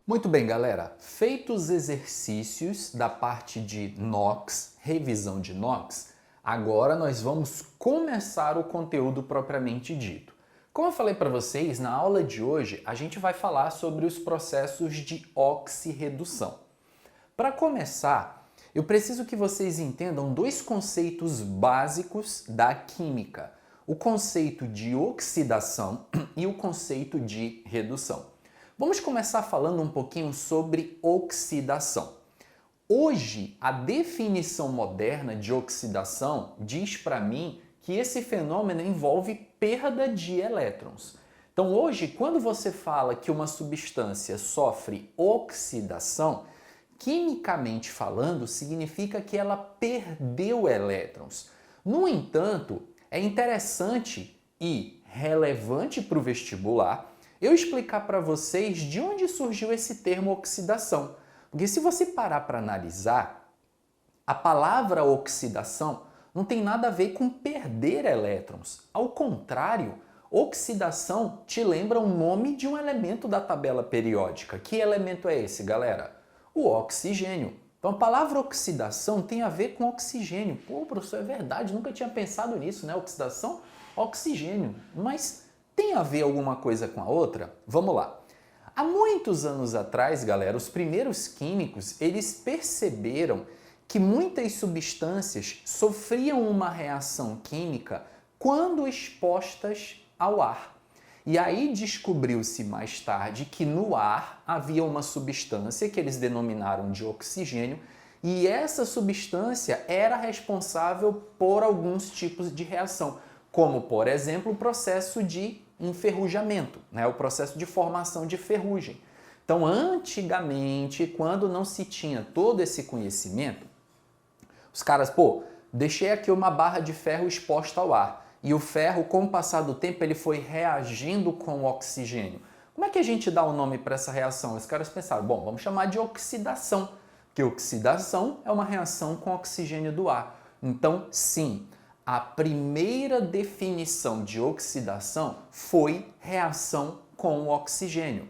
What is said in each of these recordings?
Muito bem, galera. Feitos os exercícios da parte de NOx, revisão de NOx, agora nós vamos começar o conteúdo propriamente dito. Como eu falei para vocês, na aula de hoje a gente vai falar sobre os processos de oxirredução. Para começar, eu preciso que vocês entendam dois conceitos básicos da química: o conceito de oxidação e o conceito de redução. Vamos começar falando um pouquinho sobre oxidação. Hoje, a definição moderna de oxidação diz para mim que esse fenômeno envolve perda de elétrons. Então, hoje, quando você fala que uma substância sofre oxidação, quimicamente falando, significa que ela perdeu elétrons. No entanto, é interessante e relevante para o vestibular eu explicar para vocês de onde surgiu esse termo oxidação. Porque se você parar para analisar, a palavra oxidação não tem nada a ver com perder elétrons. Ao contrário, oxidação te lembra o nome de um elemento da tabela periódica. Que elemento é esse, galera? O oxigênio. Então a palavra oxidação tem a ver com oxigênio. Pô, professor, é verdade, nunca tinha pensado nisso, né? Oxidação, oxigênio. Mas tem a ver alguma coisa com a outra? Vamos lá. Há muitos anos atrás, galera, os primeiros químicos, eles perceberam que muitas substâncias sofriam uma reação química quando expostas ao ar. E aí descobriu-se mais tarde que no ar havia uma substância que eles denominaram de oxigênio, e essa substância era responsável por alguns tipos de reação, como, por exemplo, o processo de enferrujamento, né? O processo de formação de ferrugem. Então, antigamente, quando não se tinha todo esse conhecimento, os caras, deixei aqui uma barra de ferro exposta ao ar, e o ferro, com o passar do tempo, ele foi reagindo com o oxigênio. Como é que a gente dá o nome para essa reação? Os caras pensaram, vamos chamar de oxidação, porque oxidação é uma reação com oxigênio do ar. Então, sim, a primeira definição de oxidação foi reação com o oxigênio.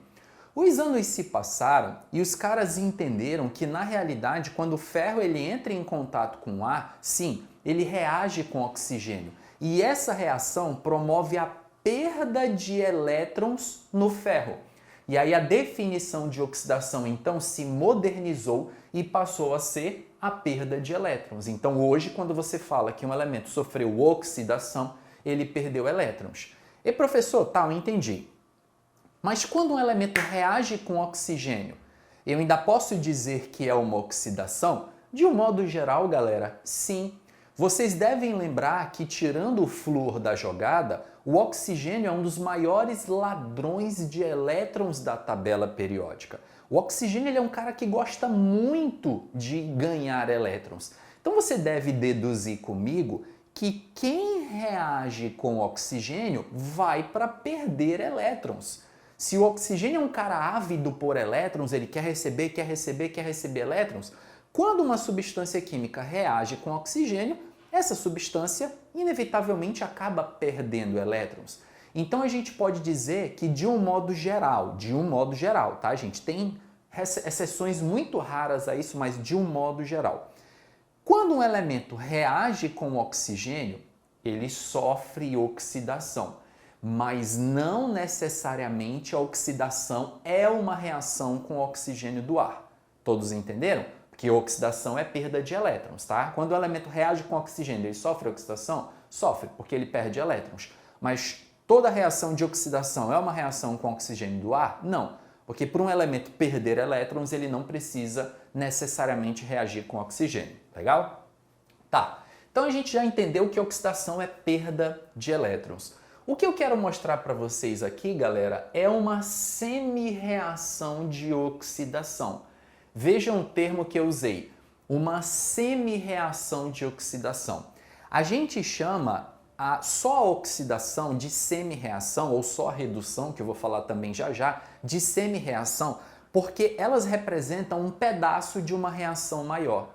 Os anos se passaram e os caras entenderam que, na realidade, quando o ferro ele entra em contato com o ar, sim, ele reage com oxigênio. E essa reação promove a perda de elétrons no ferro. E aí a definição de oxidação então se modernizou e passou a ser a perda de elétrons. Então hoje, quando você fala que um elemento sofreu oxidação, ele perdeu elétrons. E professor, eu entendi. Mas quando um elemento reage com oxigênio, eu ainda posso dizer que é uma oxidação? De um modo geral, galera, sim. Vocês devem lembrar que, tirando o flúor da jogada, o oxigênio é um dos maiores ladrões de elétrons da tabela periódica. O oxigênio ele é um cara que gosta muito de ganhar elétrons. Então você deve deduzir comigo que quem reage com o oxigênio vai para perder elétrons. Se o oxigênio é um cara ávido por elétrons, ele quer receber elétrons, quando uma substância química reage com oxigênio, essa substância inevitavelmente acaba perdendo elétrons. Então a gente pode dizer que de um modo geral, tá, gente? Tem exceções muito raras a isso, mas de um modo geral. Quando um elemento reage com o oxigênio, ele sofre oxidação, mas não necessariamente a oxidação é uma reação com o oxigênio do ar. Todos entenderam? Que oxidação é perda de elétrons, tá? Quando o elemento reage com oxigênio, ele sofre oxidação? Sofre, porque ele perde elétrons. Mas toda reação de oxidação é uma reação com oxigênio do ar? Não, porque para um elemento perder elétrons, ele não precisa necessariamente reagir com oxigênio. Legal? Tá, então a gente já entendeu que oxidação é perda de elétrons. O que eu quero mostrar para vocês aqui, galera, é uma semi-reação de oxidação. Vejam o termo que eu usei, uma semi-reação de oxidação. A gente chama só a oxidação de semi-reação, ou só a redução, que eu vou falar também já já, de semi-reação, porque elas representam um pedaço de uma reação maior.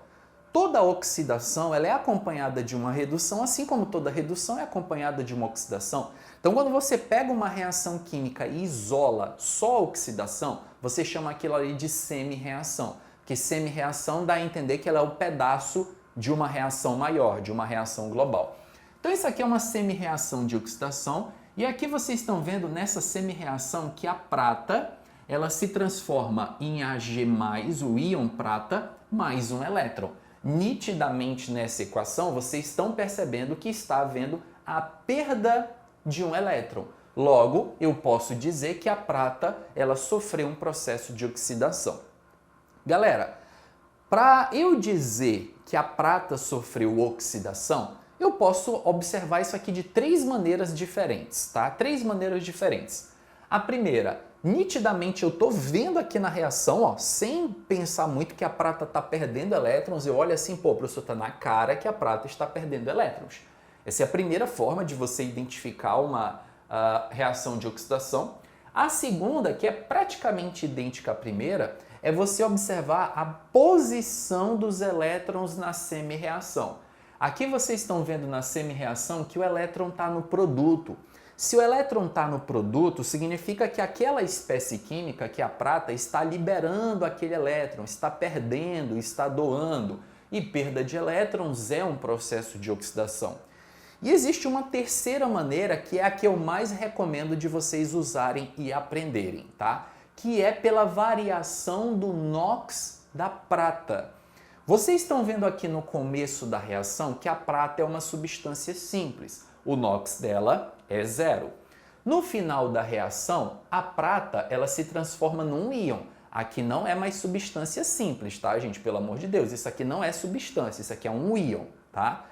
toda oxidação ela é acompanhada de uma redução, assim como toda redução é acompanhada de uma oxidação. Então, quando você pega uma reação química e isola só a oxidação, você chama aquilo ali de semi-reação, porque semi-reação dá a entender que ela é um pedaço de uma reação maior, de uma reação global. Então, isso aqui é uma semi-reação de oxidação, e aqui vocês estão vendo nessa semi-reação que a prata ela se transforma em Ag+, o íon prata, mais um elétron. Nitidamente nessa equação, vocês estão percebendo que está havendo a perda de um elétron. Logo, eu posso dizer que a prata ela sofreu um processo de oxidação. Galera, para eu dizer que a prata sofreu oxidação, eu posso observar isso aqui de três maneiras diferentes, tá? Três maneiras diferentes. A primeira, nitidamente eu estou vendo aqui na reação, ó, sem pensar muito que a prata está perdendo elétrons, eu olho assim, pô, professor, está na cara que a prata está perdendo elétrons. Essa é a primeira forma de você identificar uma reação de oxidação. A segunda, que é praticamente idêntica à primeira, é você observar a posição dos elétrons na semi-reação. Aqui vocês estão vendo na semi-reação que o elétron está no produto. Se o elétron está no produto, significa que aquela espécie química, que é a prata, está liberando aquele elétron, está perdendo, está doando. E perda de elétrons é um processo de oxidação. E existe uma terceira maneira, que é a que eu mais recomendo de vocês usarem e aprenderem, tá? Que é pela variação do NOx da prata. Vocês estão vendo aqui no começo da reação que a prata é uma substância simples. O NOx dela é 0. No final da reação, a prata ela se transforma num íon. Aqui não é mais substância simples, tá, gente? Pelo amor de Deus, isso aqui não é substância, isso aqui é um íon, tá?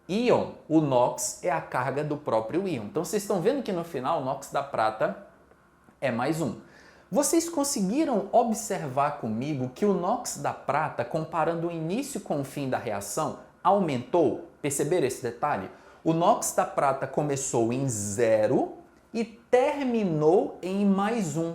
Íon, o NOx é a carga do próprio íon. Então, vocês estão vendo que no final o NOx da prata é mais 1. Vocês conseguiram observar comigo que o NOx da prata, comparando o início com o fim da reação, aumentou? Perceberam esse detalhe? O NOx da prata começou em 0 e terminou em mais 1.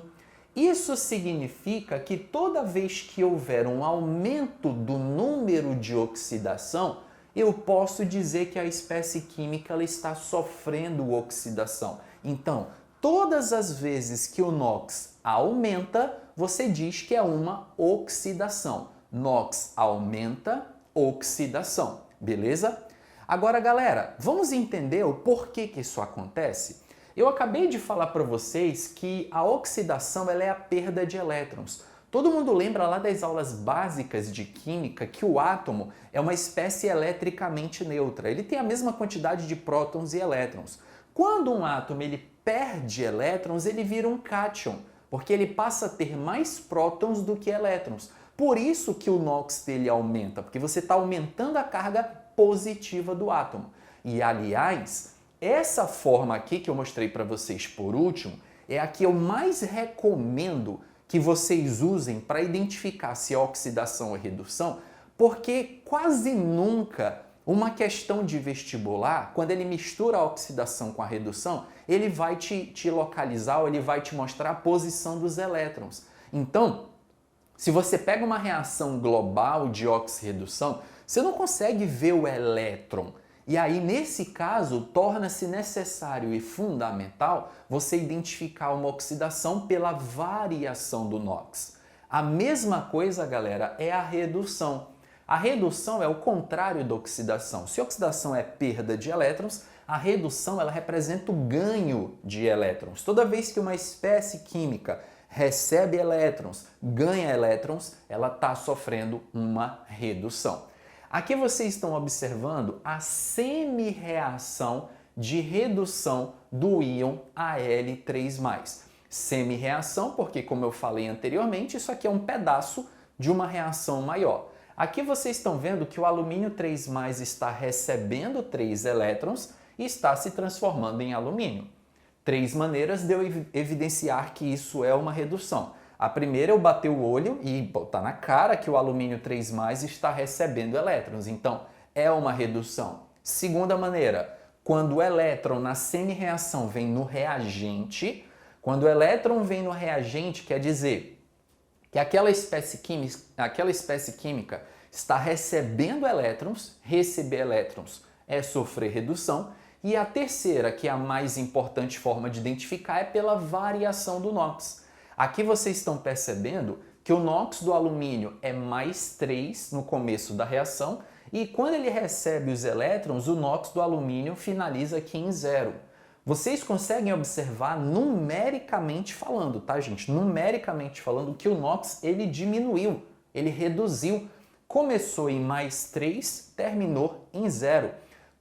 Isso significa que toda vez que houver um aumento do número de oxidação, eu posso dizer que a espécie química ela está sofrendo oxidação. Então, todas as vezes que o NOx aumenta, você diz que é uma oxidação. NOx aumenta, oxidação. Beleza? Agora, galera, vamos entender o porquê que isso acontece? Eu acabei de falar para vocês que a oxidação ela é a perda de elétrons. Todo mundo lembra lá das aulas básicas de química que o átomo é uma espécie eletricamente neutra. Ele tem a mesma quantidade de prótons e elétrons. Quando um átomo ele perde elétrons, ele vira um cátion, porque ele passa a ter mais prótons do que elétrons. Por isso que o NOx dele aumenta, porque você está aumentando a carga positiva do átomo. E, aliás, essa forma aqui que eu mostrei para vocês por último é a que eu mais recomendo que vocês usem para identificar se é oxidação ou redução, porque quase nunca uma questão de vestibular, quando ele mistura a oxidação com a redução, ele vai te localizar ou ele vai te mostrar a posição dos elétrons. Então, se você pega uma reação global de oxirredução, você não consegue ver o elétron. E aí, nesse caso, torna-se necessário e fundamental você identificar uma oxidação pela variação do NOx. A mesma coisa, galera, é a redução. A redução é o contrário da oxidação. Se a oxidação é perda de elétrons, a redução ela representa o ganho de elétrons. Toda vez que uma espécie química recebe elétrons, ganha elétrons, ela está sofrendo uma redução. Aqui vocês estão observando a semi-reação de redução do íon Al3+. Semi-reação porque, como eu falei anteriormente, isso aqui é um pedaço de uma reação maior. Aqui vocês estão vendo que o alumínio 3+ está recebendo 3 elétrons e está se transformando em alumínio. 3 maneiras de eu evidenciar que isso é uma redução. A primeira, eu bater o olho e tá na cara que o alumínio 3+ está recebendo elétrons, então é uma redução. Segunda maneira, quando o elétron na semi-reação vem no reagente, quando o elétron vem no reagente, quer dizer que aquela espécie química está recebendo elétrons, receber elétrons é sofrer redução, e a terceira, que é a mais importante forma de identificar, é pela variação do NOx. Aqui vocês estão percebendo que o NOx do alumínio é mais 3 no começo da reação, e quando ele recebe os elétrons, o NOx do alumínio finaliza aqui em 0. Vocês conseguem observar numericamente falando, tá, gente? Numericamente falando que o NOx ele diminuiu, ele reduziu. Começou em mais 3, terminou em 0.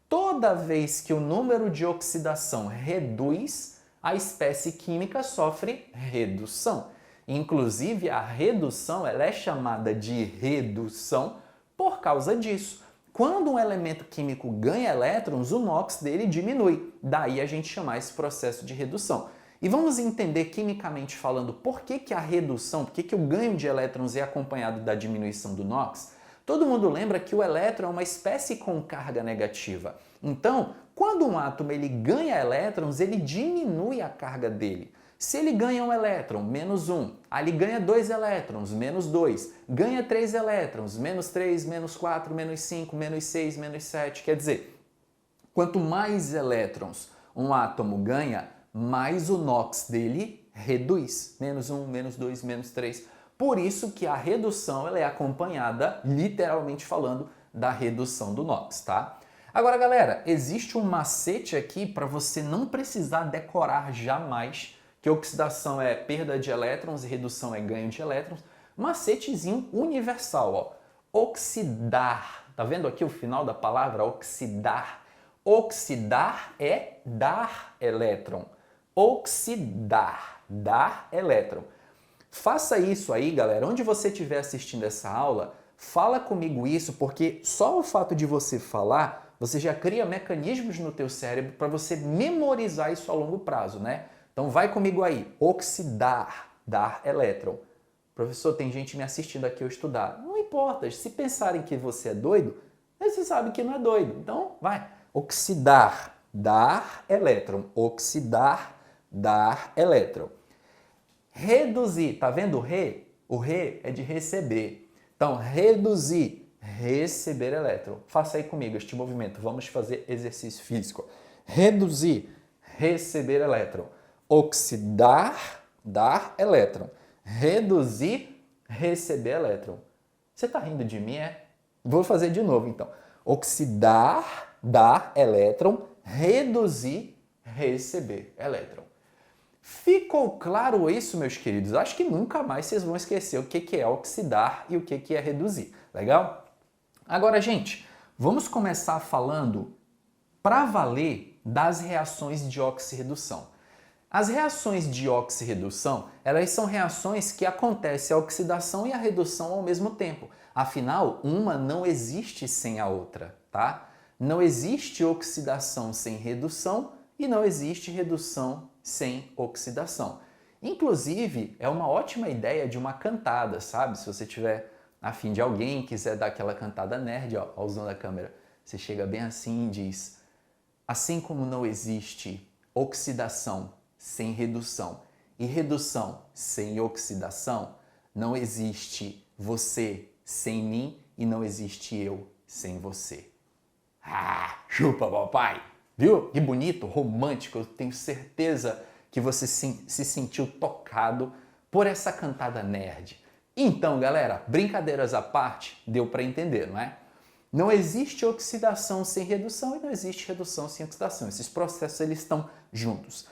Toda vez que o número de oxidação reduz, a espécie química sofre redução. Inclusive, a redução ela é chamada de redução por causa disso. Quando um elemento químico ganha elétrons, o NOx dele diminui. Daí a gente chama esse processo de redução. E vamos entender quimicamente falando por que a redução, por que o ganho de elétrons é acompanhado da diminuição do NOx. Todo mundo lembra que o elétron é uma espécie com carga negativa. Então, quando um átomo ele ganha elétrons, ele diminui a carga dele. Se ele ganha um elétron, menos 1, ali ganha 2 elétrons, menos 2, ganha 3 elétrons, menos 3, menos 4, menos 5, menos 6, menos 7. Quer dizer, quanto mais elétrons um átomo ganha, mais o NOx dele reduz. Menos 1, menos 2, menos 3. Por isso que a redução ela é acompanhada, literalmente falando, da redução do NOx, tá? Agora, galera, existe um macete aqui para você não precisar decorar jamais que oxidação é perda de elétrons e redução é ganho de elétrons. Macetezinho universal, ó. Oxidar. Tá vendo aqui o final da palavra? Oxidar. Oxidar é dar elétron. Oxidar. Dar elétron. Faça isso aí, galera. Onde você estiver assistindo essa aula, fala comigo isso, porque só o fato de você falar, você já cria mecanismos no teu cérebro para você memorizar isso a longo prazo, né? Então vai comigo aí, oxidar, dar elétron. Professor, tem gente me assistindo aqui eu estudar. Não importa, se pensarem que você é doido, você sabe que não é doido. Então vai, oxidar, dar elétron. Oxidar, dar elétron. Reduzir, tá vendo o re? O re é de receber. Então, reduzir, receber elétron. Faça aí comigo este movimento, vamos fazer exercício físico. Reduzir, receber elétron. Oxidar, dar elétron. Reduzir, receber elétron. Você está rindo de mim, é? Vou fazer de novo, então. Oxidar, dar elétron. Reduzir, receber elétron. Ficou claro isso, meus queridos? Acho que nunca mais vocês vão esquecer o que é oxidar e o que é reduzir. Legal? Agora, gente, vamos começar falando para valer das reações de oxirredução. As reações de oxirredução, elas são reações que acontecem a oxidação e a redução ao mesmo tempo. Afinal, uma não existe sem a outra, tá? Não existe oxidação sem redução e não existe redução sem oxidação. Inclusive, é uma ótima ideia de uma cantada, sabe? Se você tiver a fim de alguém, quiser dar aquela cantada nerd, ó, usando a câmera, você chega bem assim e diz: assim como não existe oxidação sem redução e redução sem oxidação, não existe você sem mim e não existe eu sem você. Ah, chupa, papai! Viu? Que bonito, romântico. Eu tenho certeza que você se sentiu tocado por essa cantada nerd. Então, galera, brincadeiras à parte, deu para entender, não é? Não existe oxidação sem redução e não existe redução sem oxidação. Esses processos eles estão juntos.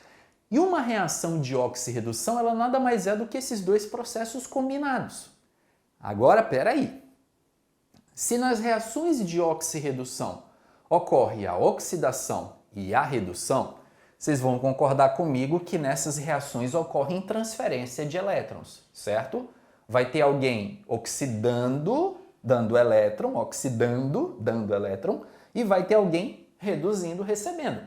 E uma reação de oxirredução, ela nada mais é do que esses dois processos combinados. Agora, peraí. Se nas reações de oxirredução ocorre a oxidação e a redução, vocês vão concordar comigo que nessas reações ocorre transferência de elétrons, certo? Vai ter alguém oxidando, dando elétron, oxidando, dando elétron, e vai ter alguém reduzindo, recebendo.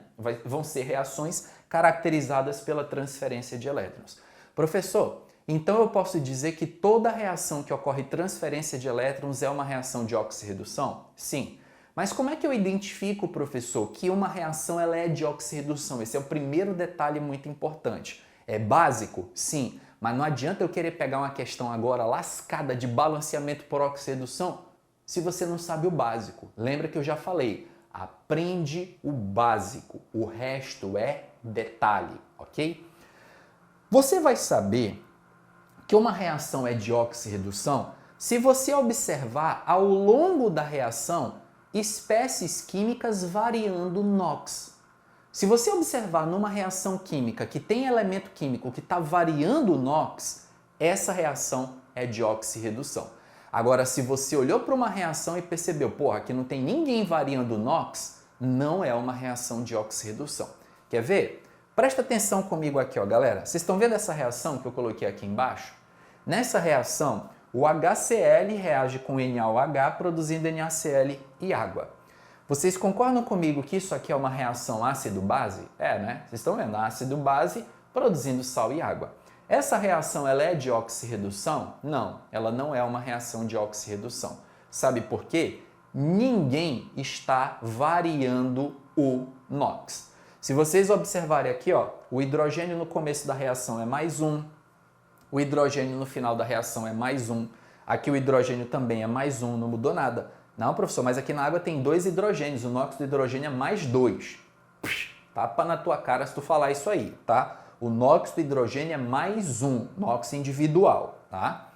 Vão ser reações caracterizadas pela transferência de elétrons. Professor, então eu posso dizer que toda reação que ocorre transferência de elétrons é uma reação de oxirredução? Sim. Mas como é que eu identifico, professor, que uma reação ela é de oxirredução? Esse é o primeiro detalhe muito importante. É básico? Sim. Mas não adianta eu querer pegar uma questão agora lascada de balanceamento por oxirredução. se você não sabe o básico. Lembra que eu já falei, aprende o básico, o resto é detalhe, ok? Você vai saber que uma reação é de oxirredução se você observar ao longo da reação espécies químicas variando NOx. Se você observar numa reação química que tem elemento químico que está variando o NOx, essa reação é de oxirredução. Agora, se você olhou para uma reação e percebeu, porra, aqui não tem ninguém variando o NOx, não é uma reação de oxirredução. Quer ver? Presta atenção comigo aqui, ó, galera. Vocês estão vendo essa reação que eu coloquei aqui embaixo? Nessa reação, o HCl reage com NaOH, produzindo NaCl e água. Vocês concordam comigo que isso aqui é uma reação ácido-base? É, né? Vocês estão vendo, ácido-base produzindo sal e água. Essa reação ela é de oxirredução? Não, ela não é uma reação de oxirredução. Sabe por quê? Ninguém está variando o NOx. Se vocês observarem aqui, ó, o hidrogênio no começo da reação é mais 1, o hidrogênio no final da reação é mais 1, aqui o hidrogênio também é mais 1, não mudou nada. Não, professor, mas aqui na água tem 2 hidrogênios, o NOx do hidrogênio é mais 2. Tapa na tua cara se tu falar isso aí, tá? O NOx do hidrogênio é mais 1, NOx individual, tá?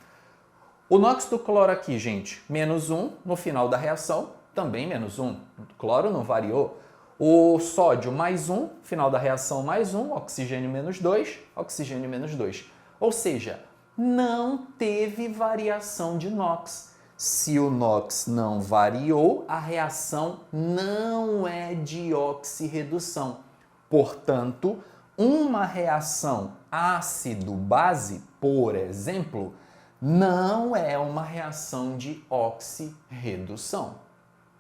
O NOx do cloro aqui, gente, menos 1, no final da reação, também menos 1. O cloro não variou. O sódio mais 1, final da reação mais 1, oxigênio menos 2, oxigênio menos 2. Ou seja, não teve variação de NOx. Se o NOx não variou, a reação não é de oxirredução. Portanto, uma reação ácido-base, por exemplo, não é uma reação de oxirredução.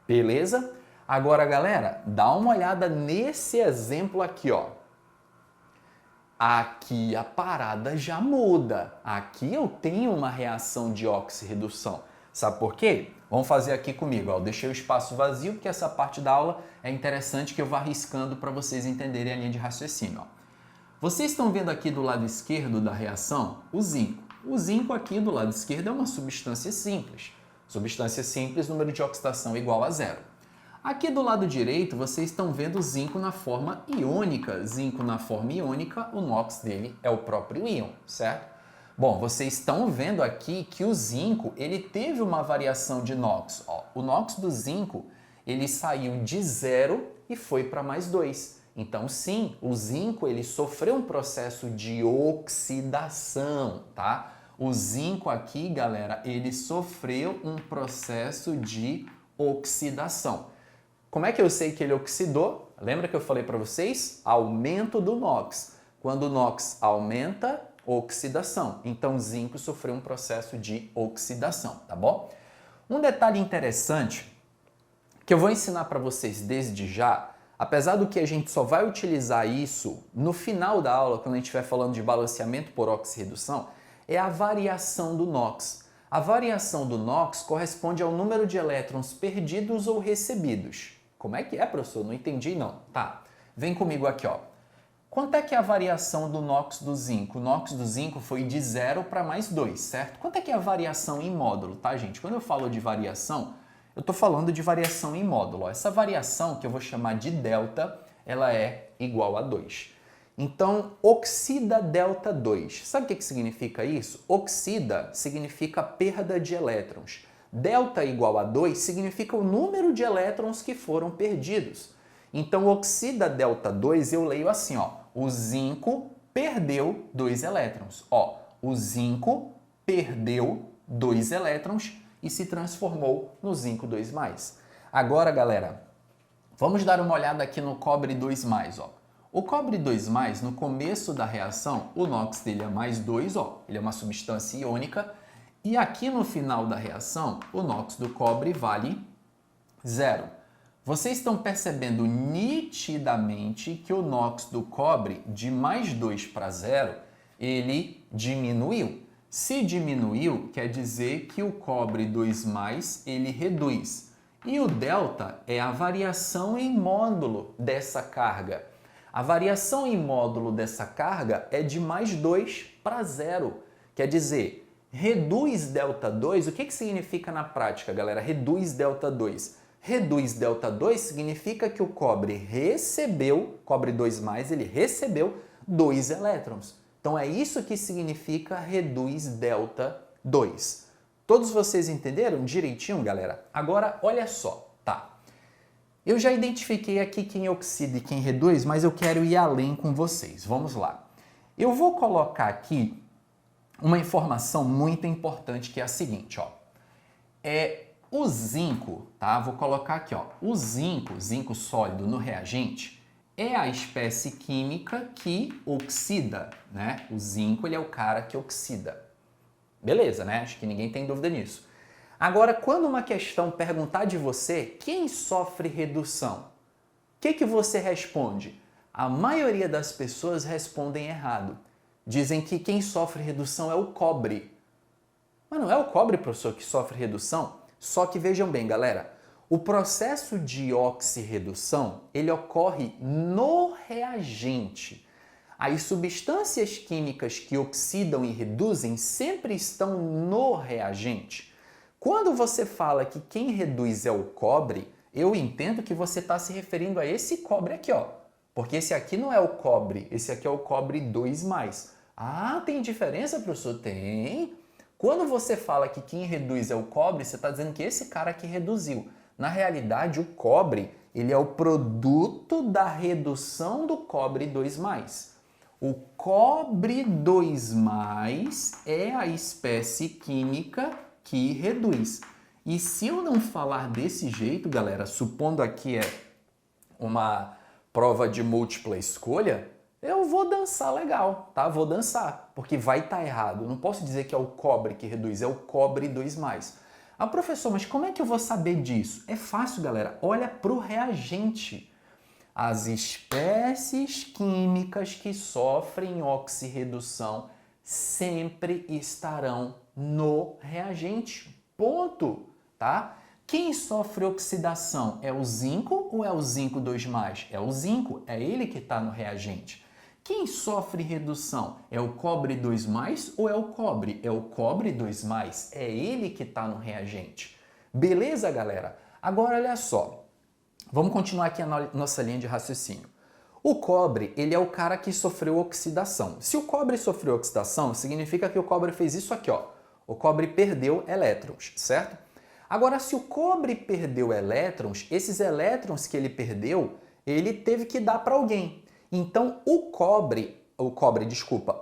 Beleza? Agora, galera, dá uma olhada nesse exemplo aqui, ó. Aqui a parada já muda. Aqui eu tenho uma reação de oxirredução. Sabe por quê? Vamos fazer aqui comigo. Ó. Eu deixei o espaço vazio porque essa parte da aula é interessante que eu vá riscando para vocês entenderem a linha de raciocínio. Ó. Vocês estão vendo aqui do lado esquerdo da reação o zinco. O zinco aqui do lado esquerdo é uma substância simples. Substância simples, número de oxidação igual a 0. Aqui do lado direito, vocês estão vendo o zinco na forma iônica. Zinco na forma iônica, o NOx dele é o próprio íon, certo? Bom, vocês estão vendo aqui que o zinco, ele teve uma variação de NOx. Ó, o NOx do zinco, ele saiu de 0 e foi para mais 2. Então, sim, o zinco, ele sofreu um processo de oxidação, tá? O zinco aqui, galera, ele sofreu um processo de oxidação. Como é que eu sei que ele oxidou? Lembra que eu falei para vocês? Aumento do NOx. Quando o NOx aumenta, oxidação. Então, o zinco sofreu um processo de oxidação, tá bom? Um detalhe interessante que eu vou ensinar para vocês desde já, apesar do que a gente só vai utilizar isso no final da aula, quando a gente estiver falando de balanceamento por oxirredução, é a variação do NOx. A variação do NOx corresponde ao número de elétrons perdidos ou recebidos. Como é que é, professor? Não entendi, não. Tá, vem comigo aqui, ó. Quanto é que é a variação do NOx do zinco? O NOx do zinco foi de 0 para mais 2, certo? Quanto é que é a variação em módulo, tá, gente? Quando eu falo de variação, eu estou falando de variação em módulo. Ó. Essa variação, que eu vou chamar de delta, ela é igual a 2. Então, oxida delta 2. Sabe o que significa isso? Oxida significa perda de elétrons. Delta igual a 2 significa o número de elétrons que foram perdidos. Então, oxida delta 2 eu leio assim, ó. O zinco perdeu 2 elétrons. Ó, o zinco perdeu 2 elétrons e se transformou no zinco 2+. Agora, galera, vamos dar uma olhada aqui no cobre 2+. Ó. O cobre 2+, no começo da reação, o NOx dele é mais 2, ó. Ele é uma substância iônica. E aqui no final da reação, o NOx do cobre vale 0. Vocês estão percebendo nitidamente que o NOx do cobre, de mais 2 para 0, ele diminuiu. Se diminuiu, quer dizer que o cobre 2+, ele reduz. E o delta é a variação em módulo dessa carga. A variação em módulo dessa carga é de mais 2 para 0. Quer dizer, Reduz delta 2, o que significa na prática, galera? Reduz delta 2. Reduz delta 2 significa que o cobre recebeu, cobre 2+, ele recebeu 2 elétrons. Então é isso que significa reduz delta 2. Todos vocês entenderam direitinho, galera? Agora, olha só, tá? Eu já identifiquei aqui quem oxida e quem reduz, mas eu quero ir além com vocês. Vamos lá. Eu vou colocar aqui uma informação muito importante que é a seguinte, ó. O zinco, tá? Vou colocar aqui, ó. O zinco sólido no reagente, é a espécie química que oxida, né? O zinco, ele é o cara que oxida. Beleza, né? Acho que ninguém tem dúvida nisso. Agora, quando uma questão perguntar de você, quem sofre redução? O que você responde? A maioria das pessoas respondem errado. Dizem que quem sofre redução é o cobre. Mas não é o cobre, professor, que sofre redução? Só que vejam bem, galera, o processo de oxirredução, ele ocorre no reagente. As substâncias químicas que oxidam e reduzem sempre estão no reagente. Quando você fala que quem reduz é o cobre, eu entendo que você está se referindo a esse cobre aqui, ó. Porque esse aqui não é o cobre, esse aqui é o cobre 2+. Ah, tem diferença, professor? Tem. Quando você fala que quem reduz é o cobre, você está dizendo que esse cara aqui reduziu. Na realidade, o cobre, ele é o produto da redução do cobre 2+. O cobre 2+ é a espécie química que reduz. E se eu não falar desse jeito, galera, supondo aqui uma prova de múltipla escolha, eu vou dançar legal, tá? Vou dançar, porque vai estar errado. Não posso dizer que é o cobre que reduz, é o cobre 2+. Ah, professor, mas como é que eu vou saber disso? É fácil, galera. Olha para o reagente. As espécies químicas que sofrem oxirredução sempre estarão no reagente. Ponto, tá? Quem sofre oxidação é o zinco ou é o zinco 2+? É o zinco, é ele que está no reagente. Quem sofre redução é o cobre 2+ ou é o cobre? É o cobre 2+, é ele que está no reagente. Beleza, galera? Agora, olha só. Vamos continuar aqui a nossa linha de raciocínio. O cobre, ele é o cara que sofreu oxidação. Se o cobre sofreu oxidação, significa que o cobre fez isso aqui, ó. O cobre perdeu elétrons, certo? Agora, se o cobre perdeu elétrons, esses elétrons que ele perdeu, ele teve que dar para alguém. Então,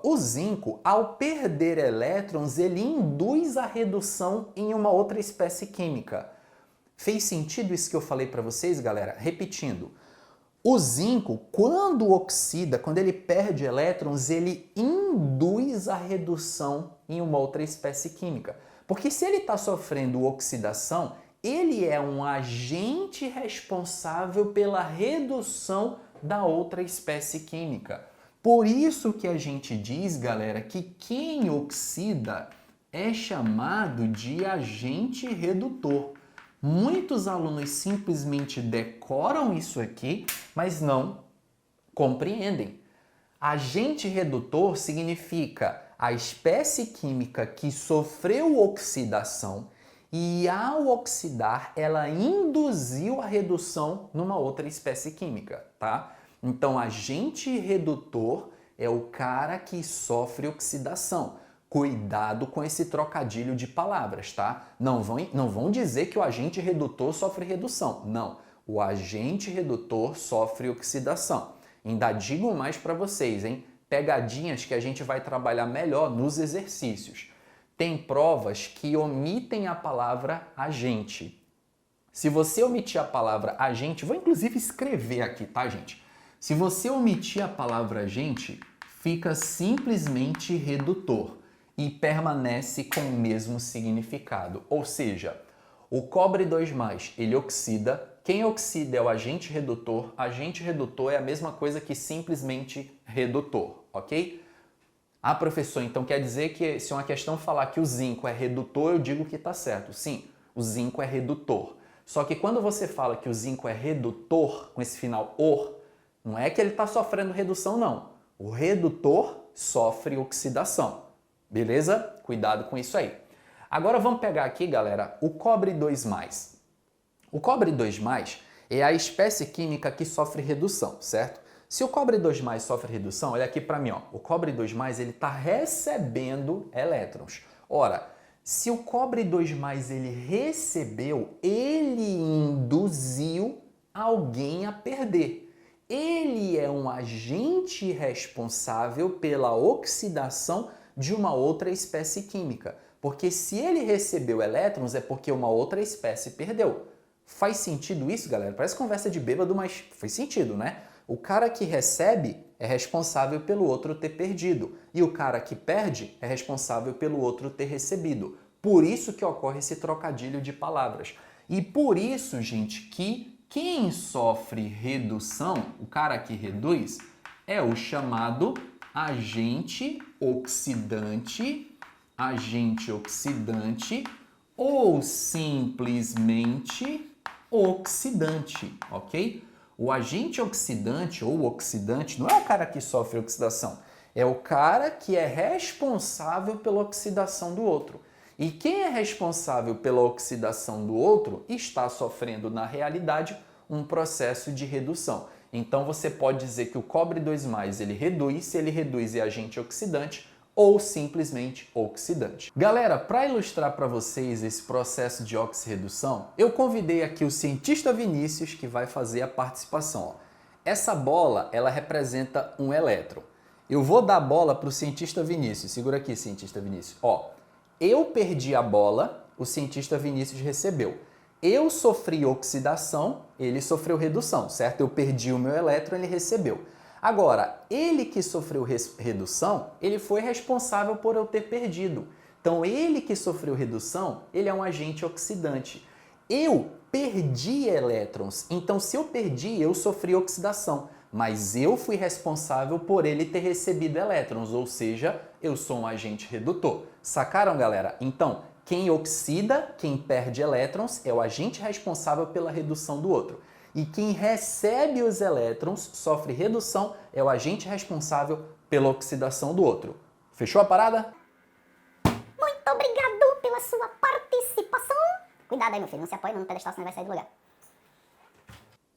o zinco, ao perder elétrons, ele induz a redução em uma outra espécie química. Fez sentido isso que eu falei para vocês, galera? Repetindo, o zinco, quando oxida, quando ele perde elétrons, ele induz a redução em uma outra espécie química. Porque se ele está sofrendo oxidação, ele é um agente responsável pela redução da outra espécie química. Por isso que a gente diz, galera, que quem oxida é chamado de agente redutor. Muitos alunos simplesmente decoram isso aqui, mas não compreendem. Agente redutor significa a espécie química que sofreu oxidação e, ao oxidar, ela induziu a redução numa outra espécie química, tá? Então, agente redutor é o cara que sofre oxidação. Cuidado com esse trocadilho de palavras, tá? Não vão dizer que o agente redutor sofre redução. Não, o agente redutor sofre oxidação. Ainda digo mais para vocês, hein? Pegadinhas que a gente vai trabalhar melhor nos exercícios. Tem provas que omitem a palavra agente. Se você omitir a palavra agente, vou inclusive escrever aqui, tá, gente? Se você omitir a palavra agente, fica simplesmente redutor e permanece com o mesmo significado. Ou seja, o cobre 2+, ele oxida. Quem oxida é o agente redutor. Agente redutor é a mesma coisa que simplesmente redutor, ok? Ah, professor, então quer dizer que se uma questão falar que o zinco é redutor, eu digo que está certo. Sim, o zinco é redutor. Só que quando você fala que o zinco é redutor, com esse final or, não é que ele está sofrendo redução, não. O redutor sofre oxidação. Beleza? Cuidado com isso aí. Agora vamos pegar aqui, galera, o cobre 2+. O cobre 2+ é a espécie química que sofre redução, certo? Se o cobre 2+ sofre redução, olha aqui para mim, ó, o cobre 2+ ele está recebendo elétrons. Ora, se o cobre 2+ ele recebeu, ele induziu alguém a perder. Ele é um agente responsável pela oxidação de uma outra espécie química. Porque se ele recebeu elétrons é porque uma outra espécie perdeu. Faz sentido isso, galera? Parece conversa de bêbado, mas faz sentido, né? O cara que recebe é responsável pelo outro ter perdido. E o cara que perde é responsável pelo outro ter recebido. Por isso que ocorre esse trocadilho de palavras. E por isso, gente, que quem sofre redução, o cara que reduz, é o chamado agente oxidante ou simplesmente oxidante, ok? O agente oxidante ou oxidante não é o cara que sofre oxidação, é o cara que é responsável pela oxidação do outro. E quem é responsável pela oxidação do outro está sofrendo, na realidade, um processo de redução. Então você pode dizer que o cobre 2+ ele reduz, se ele reduz é agente oxidante, ou simplesmente oxidante. Galera, para ilustrar para vocês esse processo de oxirredução, eu convidei aqui o cientista Vinícius, que vai fazer a participação. Essa bola, ela representa um elétron. Eu vou dar a bola para o cientista Vinícius. Segura aqui, cientista Vinícius. Ó, eu perdi a bola, o cientista Vinícius recebeu. Eu sofri oxidação, ele sofreu redução, certo? Eu perdi o meu elétron, ele recebeu. Agora, ele que sofreu redução, ele foi responsável por eu ter perdido. Então, ele que sofreu redução, ele é um agente oxidante. Eu perdi elétrons, então se eu perdi, eu sofri oxidação. Mas eu fui responsável por ele ter recebido elétrons, ou seja, eu sou um agente redutor. Sacaram, galera? Então, quem oxida, quem perde elétrons, é o agente responsável pela redução do outro. E quem recebe os elétrons, sofre redução, é o agente responsável pela oxidação do outro. Fechou a parada? Muito obrigado pela sua participação. Cuidado aí, meu filho, não se apoie não no pedestal, senão vai sair do lugar.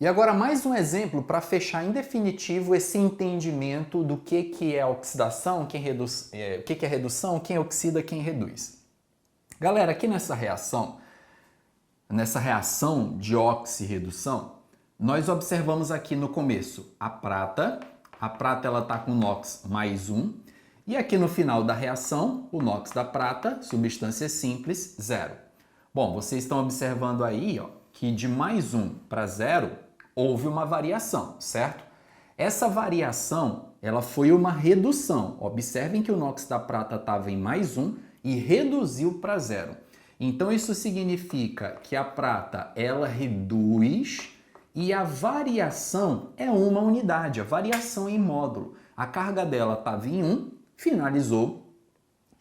E agora mais um exemplo para fechar em definitivo esse entendimento do que é oxidação, o que é redução, quem oxida, quem reduz. Galera, aqui nessa reação de oxirredução, nós observamos aqui no começo a prata ela está com NOx +1, e aqui no final da reação, o NOx da prata, substância simples, 0. Bom, vocês estão observando aí, ó, que de +1 para 0 houve uma variação, certo? Essa variação, ela foi uma redução. Observem que o NOx da prata estava em +1 e reduziu para 0. Então isso significa que a prata, ela reduz e a variação é uma unidade, a variação em módulo. A carga dela estava em 1, finalizou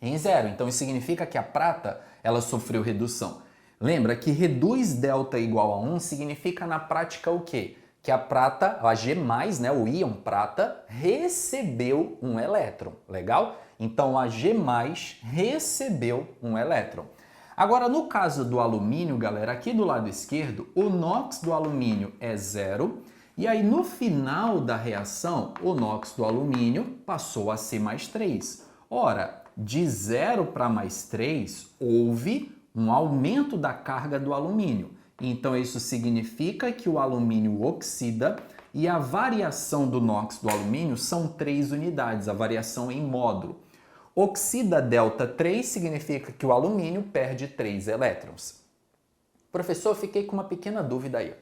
em 0. Então isso significa que a prata, ela sofreu redução. Lembra que reduz delta igual a 1 significa na prática o quê? Que a prata, a G+, né, o íon prata, recebeu um elétron. Legal? Então a G+ recebeu um elétron. Agora, no caso do alumínio, galera, aqui do lado esquerdo, o NOx do alumínio é 0. E aí, no final da reação, o NOx do alumínio passou a ser +3. Ora, de 0 para +3, houve um aumento da carga do alumínio. Então, isso significa que o alumínio oxida e a variação do NOx do alumínio são 3 unidades, a variação em módulo. Oxida delta 3 significa que o alumínio perde 3 elétrons. Professor, fiquei com uma pequena dúvida aí.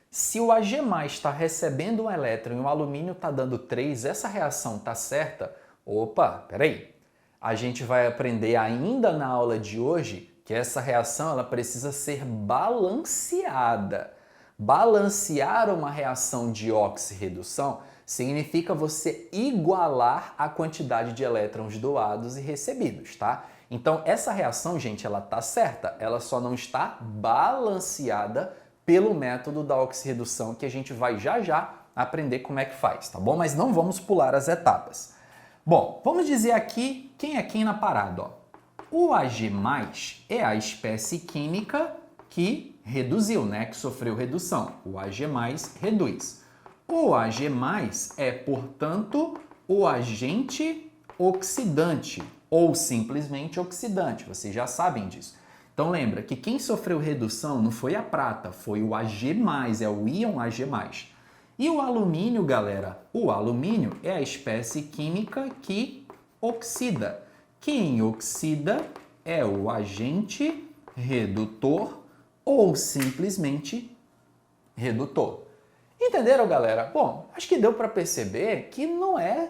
Se o Ag+ está recebendo um elétron e o alumínio está dando 3, essa reação está certa? Opa, peraí. A gente vai aprender ainda na aula de hoje que essa reação ela precisa ser balanceada. Balancear uma reação de oxirredução significa você igualar a quantidade de elétrons doados e recebidos, tá? Então, essa reação, gente, ela tá certa, ela só não está balanceada pelo método da oxirredução, que a gente vai já aprender como é que faz, tá bom? Mas não vamos pular as etapas. Bom, vamos dizer aqui quem é quem na parada, ó. O Ag+ é a espécie química que reduziu, né? Que sofreu redução. O Ag+ reduz. O Ag+ é, portanto, o agente oxidante ou simplesmente oxidante. Vocês já sabem disso. Então lembra que quem sofreu redução não foi a prata, foi o Ag+, é o íon Ag+. E o alumínio, galera? O alumínio é a espécie química que oxida. Quem oxida é o agente redutor ou simplesmente redutor. Entenderam, galera? Bom, acho que deu para perceber que não é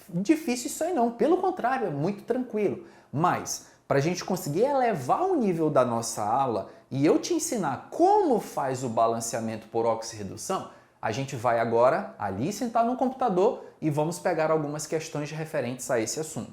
difícil isso aí não. Pelo contrário, é muito tranquilo. Mas, para a gente conseguir elevar o nível da nossa aula e eu te ensinar como faz o balanceamento por oxirredução, a gente vai agora ali sentar no computador e vamos pegar algumas questões referentes a esse assunto.